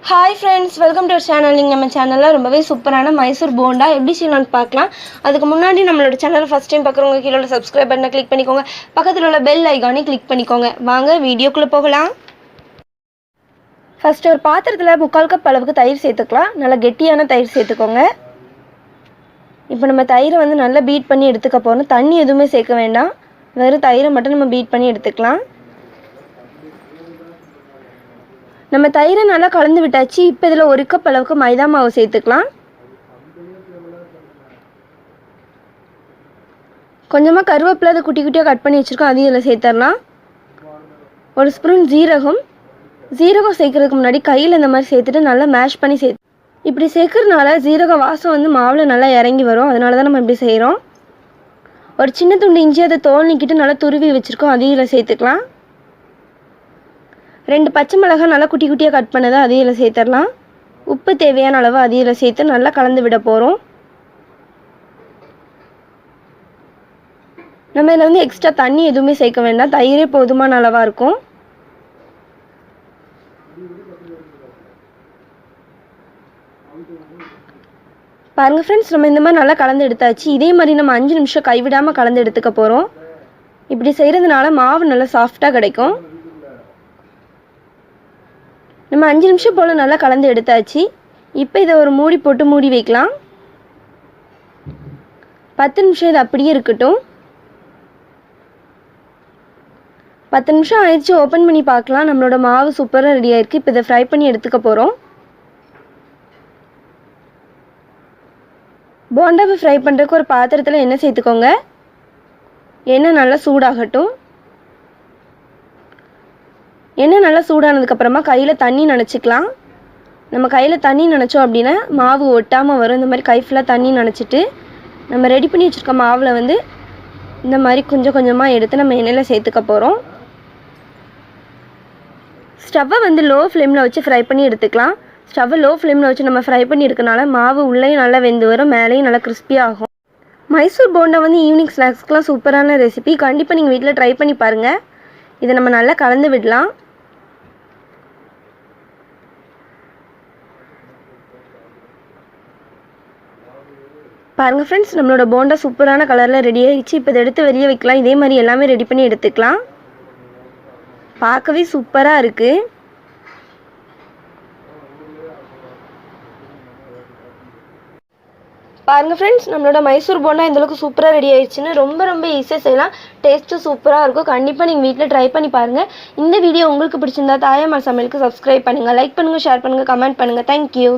Hi friends, welcome to our channel. நீங்க நம்ம சேனல்ல ரொம்பவே சூப்பரான மைசூர் போண்டா எப்படி செய்யலாம்னு பார்க்கலாம். அதுக்கு முன்னாடி நம்மளோட சேனலை ஃபர்ஸ்ட் டைம் பார்க்குறவங்க கீழ உள்ள subscribe பட்டனை கிளிக் பண்ணிக்கோங்க. பக்கத்துல உள்ள பெல் ஐகானை கிளிக் பண்ணிக்கோங்க. வாங்க வீடியோக்குள்ள போகலாம். ஃபர்ஸ்ட் ஒரு பாத்திரத்துல 3/4 கப் அளவுக்கு தயிர் சேர்த்துக்கலாம். நல்ல கெட்டியான தயிர் சேர்த்துக்கோங்க. இப்போ நம்ம தயிரை வந்து நல்லா பீட் பண்ணி எடுத்துக்க போறோம். தண்ணி எதுவுமே சேர்க்க வேண்டாம். வெறும் தயிரை மட்டும் நம்ம பீட் பண்ணி எடுத்துக்கலாம். நம்ம தயிரை நல்லா கலந்து விட்டாச்சு. இப்போ இதில் 1 கப் அளவுக்கு மைதா மாவு சேர்த்துக்கலாம். கொஞ்சமாக கருவேப்பிலை அதை குட்டி குட்டியாக கட் பண்ணி வச்சுருக்கோம், அதையும் இதில் சேர்த்துடலாம். 1 ஸ்பூன் ஜீரகம் சேர்க்கறதுக்கு முன்னாடி கையில் இந்த மாதிரி சேர்த்துட்டு நல்லா மேஷ் பண்ணி இப்படி சேர்க்கறதுனால ஜீரக வாசம் வந்து மாவில் நல்லா இறங்கி வரும். அதனால தான் நம்ம இப்படி செய்கிறோம். ஒரு சின்ன துண்டு இஞ்சி அதை தோல் நீக்கிட்டு நல்லா துருவி வச்சுருக்கோம், அதையும் இதில் சேர்த்துக்கலாம். 2 பச்சை மிளகாய் நல்லா குட்டி குட்டியாக கட் பண்ணதை அதையும் சேர்த்துடலாம். உப்பு தேவையான அளவு அதையும் சேர்த்து நல்லா கலந்து விட போகிறோம். நம்ம இதில் வந்து எக்ஸ்ட்ரா தண்ணி எதுவுமே சேர்க்க வேண்டாம், தயிரே போதுமான அளவாக இருக்கும். பாருங்கள் ஃப்ரெண்ட்ஸ், நம்ம இந்த மாதிரி நல்லா கலந்து எடுத்தாச்சு. இதே மாதிரி நம்ம 5 நிமிஷம் கைவிடாமல் கலந்து எடுத்துக்க போகிறோம். இப்படி செய்கிறதுனால மாவு நல்லா சாஃப்டாக கிடைக்கும். நம்ம 5 நிமிஷம் போல் நல்லா கலந்து எடுத்தாச்சு. இப்போ இதை ஒரு மூடி போட்டு மூடி வைக்கலாம். 10 நிமிஷம் இது அப்படியே இருக்கட்டும். 10 நிமிஷம் ஆயிடுச்சு, ஓப்பன் பண்ணி பார்க்கலாம். நம்மளோட மாவு சூப்பராக ரெடி ஆயிருக்கு. இப்போ இதை ஃப்ரை பண்ணி எடுத்துக்க போகிறோம். போண்டாவை ஃப்ரை பண்ணுறதுக்கு ஒரு பாத்திரத்தில் எண்ணெய் சேர்த்துக்கோங்க. எண்ணெய் நல்லா சூடாகட்டும். எண்ணெய் நல்லா சூடானதுக்கப்புறமா கையில் தண்ணி நனைச்சிக்கலாம். நம்ம கையில் தண்ணி நனைச்சோம் அப்படின்னா மாவு ஒட்டாமல் வரும். இந்த மாதிரி கை ஃபுல்லாக தண்ணி நனைச்சிட்டு நம்ம ரெடி பண்ணி வச்சுருக்க மாவில் வந்து இந்த மாதிரி கொஞ்சம் கொஞ்சமாக எடுத்து நம்ம எண்ணெயில் சேர்த்துக்க போகிறோம். ஸ்டவ்வை வந்து லோ ஃப்ளேமில் வச்சு ஃப்ரை பண்ணி எடுத்துக்கலாம். ஸ்டவ்வை லோ ஃப்ளேமில் வச்சு நம்ம ஃப்ரை பண்ணி எடுக்கனால மாவு உள்ளேயும் நல்லா வெந்து வரும், மேலேயும் நல்லா கிறிஸ்பியாகும். மைசூர் போண்டா வந்து ஈவினிங் ஸ்நாக்ஸ்க்கெலாம் சூப்பரான ரெசிபி. கண்டிப்பாக நீங்கள் வீட்டில் ட்ரை பண்ணி பாருங்கள். இதை நம்ம நல்லா கலந்து விடலாம். பாருங்கள் ஃப்ரெண்ட்ஸ், நம்மளோட போண்டா சூப்பரான கலரில் ரெடி ஆகிடுச்சு. இப்போ இதை எடுத்து வெளியே வைக்கலாம். இதே மாதிரி எல்லாமே ரெடி பண்ணி எடுத்துக்கலாம். பார்க்கவே சூப்பராக இருக்குது. பாருங்கள் ஃப்ரெண்ட்ஸ், நம்மளோட மைசூர் போண்டா இந்தளவுக்கு சூப்பராக ரெடி ஆயிடுச்சுன்னு ரொம்ப ஈஸியாக செய்யலாம். டேஸ்ட்டும் சூப்பராக இருக்கும். கண்டிப்பாக நீங்கள் வீட்டில் ட்ரை பண்ணி பாருங்கள். இந்த வீடியோ உங்களுக்கு பிடிச்சிருந்தா தாயம்மாள் சமையலுக்கு சப்ஸ்கிரைப் பண்ணுங்கள், லைக் பண்ணுங்கள், ஷேர் பண்ணுங்கள், கமெண்ட் பண்ணுங்கள். தேங்க்யூ.